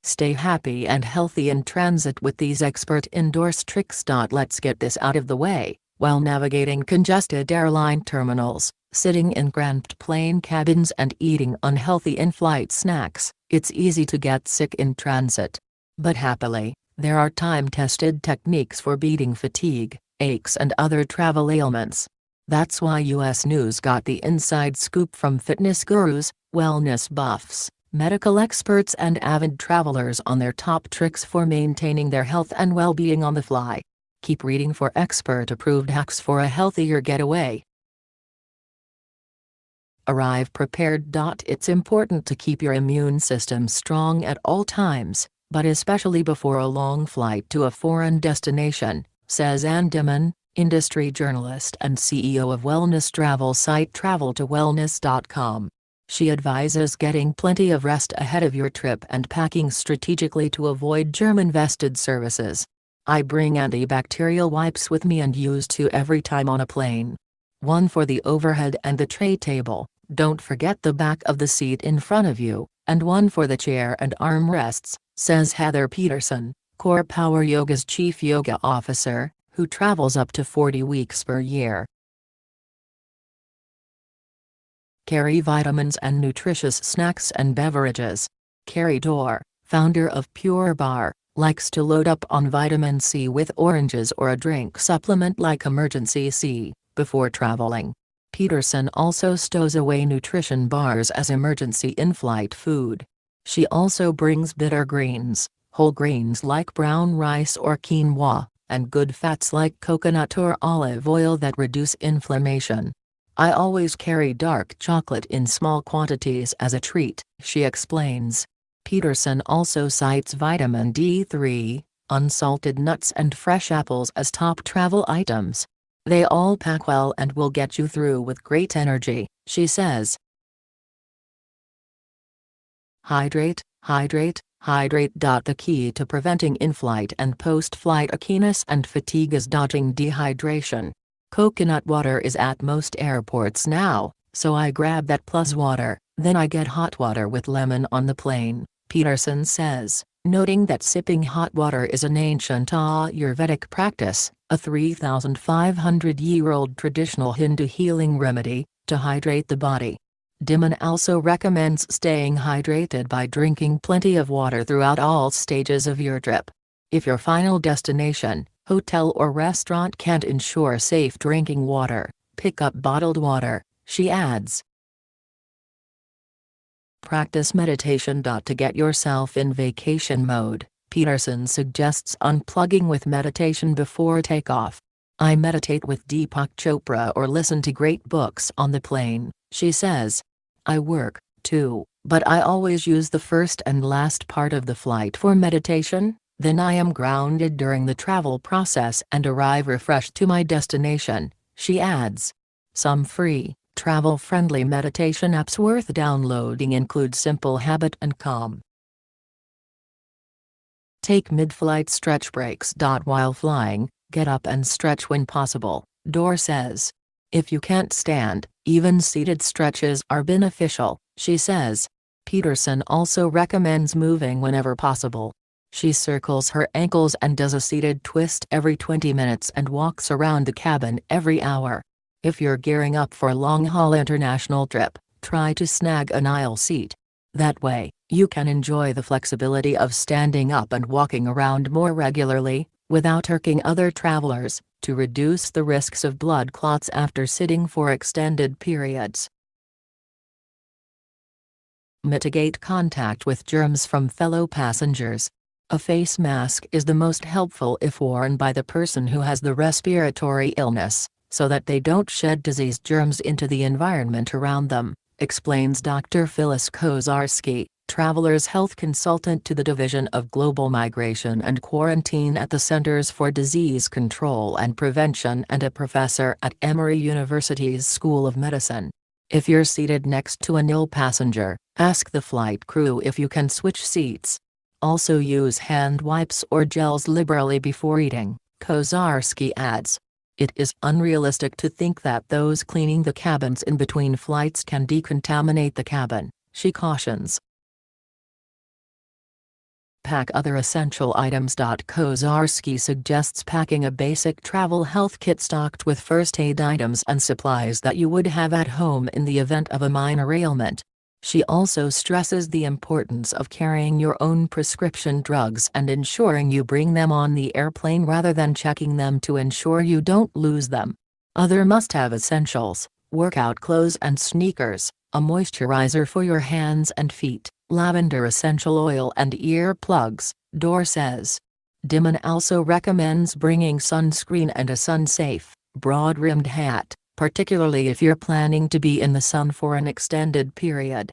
Stay happy and healthy in transit with these expert-endorsed tricks. Let's get this out of the way. While navigating congested airline terminals, sitting in cramped plane cabins and eating unhealthy in-flight snacks, it's easy to get sick in transit. But happily, there are time-tested techniques for beating fatigue, aches and other travel ailments. That's why US News got the inside scoop from fitness gurus, wellness buffs, medical experts and avid travelers on their top tricks for maintaining their health and well-being on the fly. Keep reading for expert-approved hacks for a healthier getaway. Arrive prepared. It's important to keep your immune system strong at all times, but especially before a long flight to a foreign destination, says Ann Dimon, industry journalist and CEO of wellness travel site traveltowellness.com. She advises getting plenty of rest ahead of your trip and packing strategically to avoid germ-infested surfaces. I bring antibacterial wipes with me and use 2 every time on a plane. One for the overhead and the tray table, don't forget the back of the seat in front of you, and one for the chair and armrests, says Heather Peterson, Core Power Yoga's chief yoga officer, who travels up to 40 weeks per year. Carry vitamins and nutritious snacks and beverages. Carrie Dorr, founder of Pure Bar, likes to load up on vitamin C with oranges or a drink supplement like Emergency C, before traveling. Peterson also stows away nutrition bars as emergency in-flight food. She also brings bitter greens, whole grains like brown rice or quinoa, and good fats like coconut or olive oil that reduce inflammation. I always carry dark chocolate in small quantities as a treat, she explains. Peterson also cites vitamin D3, unsalted nuts and fresh apples as top travel items. They all pack well and will get you through with great energy, she says. Hydrate, hydrate, hydrate. The key to preventing in-flight and post-flight achiness and fatigue is dodging dehydration. Coconut water is at most airports now, so I grab that plus water, then I get hot water with lemon on the plane, Peterson says, noting that sipping hot water is an ancient Ayurvedic practice, a 3,500-year-old traditional Hindu healing remedy, to hydrate the body. Dimon also recommends staying hydrated by drinking plenty of water throughout all stages of your trip. If your final destination, hotel or restaurant can't ensure safe drinking water, pick up bottled water, she adds. Practice meditation. To get yourself in vacation mode, Peterson suggests unplugging with meditation before takeoff. I meditate with Deepak Chopra or listen to great books on the plane, she says. I work, too, but I always use the first and last part of the flight for meditation, then I am grounded during the travel process and arrive refreshed to my destination, she adds. Some free, travel-friendly meditation apps worth downloading include Simple Habit and Calm. Take mid-flight stretch breaks. While flying, get up and stretch when possible, Dorr says. If you can't stand, even seated stretches are beneficial, she says. Peterson also recommends moving whenever possible. She circles her ankles and does a seated twist every 20 minutes and walks around the cabin every hour. If you're gearing up for a long-haul international trip, try to snag an aisle seat. That way, you can enjoy the flexibility of standing up and walking around more regularly, without irking other travelers, to reduce the risks of blood clots after sitting for extended periods. Mitigate contact with germs from fellow passengers. A face mask is the most helpful if worn by the person who has the respiratory illness, so that they don't shed disease germs into the environment around them, explains Dr. Phyllis Kozarski, traveler's health consultant to the Division of Global Migration and Quarantine at the Centers for Disease Control and Prevention and a professor at Emory University's School of Medicine. If you're seated next to an ill passenger, ask the flight crew if you can switch seats. Also use hand wipes or gels liberally before eating, Kozarski adds. It is unrealistic to think that those cleaning the cabins in between flights can decontaminate the cabin, she cautions. Pack other essential items. Kozarski suggests packing a basic travel health kit stocked with first aid items and supplies that you would have at home in the event of a minor ailment. She also stresses the importance of carrying your own prescription drugs and ensuring you bring them on the airplane rather than checking them to ensure you don't lose them. Other must-have essentials: workout clothes and sneakers, a moisturizer for your hands and feet, lavender essential oil and ear plugs, Dor says. Dimon also recommends bringing sunscreen and a sun-safe, broad-rimmed hat, particularly if you're planning to be in the sun for an extended period.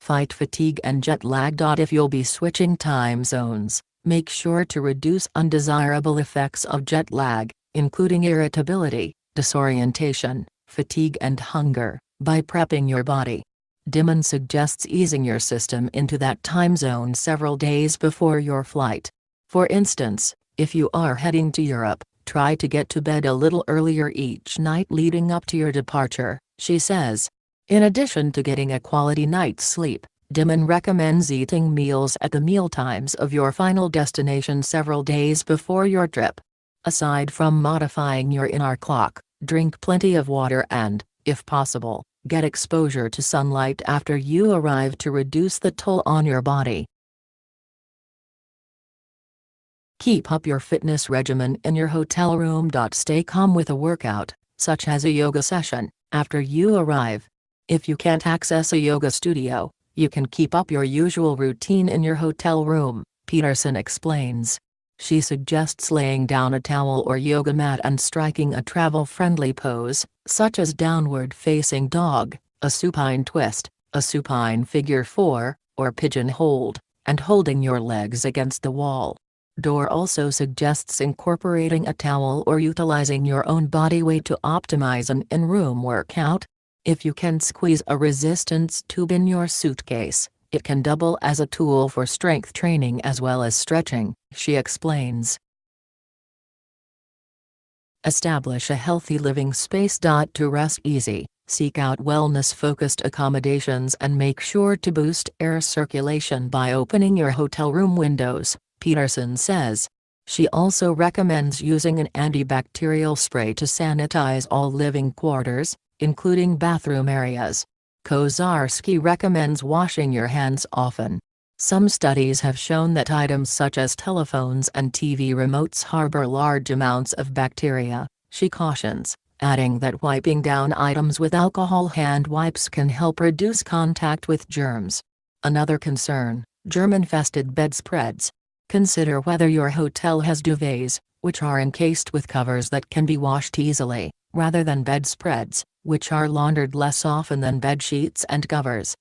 Fight fatigue and jet lag. If you'll be switching time zones, make sure to reduce undesirable effects of jet lag, including irritability, disorientation, fatigue and hunger, by prepping your body. Dimon suggests easing your system into that time zone several days before your flight. For instance, if you are heading to Europe, try to get to bed a little earlier each night leading up to your departure, she says. In addition to getting a quality night's sleep, Dimon recommends eating meals at the mealtimes of your final destination several days before your trip. Aside from modifying your inner clock, drink plenty of water and, if possible, get exposure to sunlight after you arrive to reduce the toll on your body. Keep up your fitness regimen in your hotel room. Stay calm with a workout, such as a yoga session, after you arrive. If you can't access a yoga studio, you can keep up your usual routine in your hotel room, Peterson explains. She suggests laying down a towel or yoga mat and striking a travel-friendly pose, such as downward-facing dog, a supine twist, a supine figure 4, or pigeon hold, and holding your legs against the wall. Dor also suggests incorporating a towel or utilizing your own body weight to optimize an in-room workout. If you can squeeze a resistance tube in your suitcase, it can double as a tool for strength training as well as stretching, she explains. Establish a healthy living space. To rest easy, seek out wellness-focused accommodations and make sure to boost air circulation by opening your hotel room windows, Peterson says. She also recommends using an antibacterial spray to sanitize all living quarters, including bathroom areas. Kozarski recommends washing your hands often. Some studies have shown that items such as telephones and TV remotes harbor large amounts of bacteria, she cautions, adding that wiping down items with alcohol hand wipes can help reduce contact with germs. Another concern: germ-infested bedspreads. Consider whether your hotel has duvets, which are encased with covers that can be washed easily, rather than bedspreads, which are laundered less often than bed sheets and covers.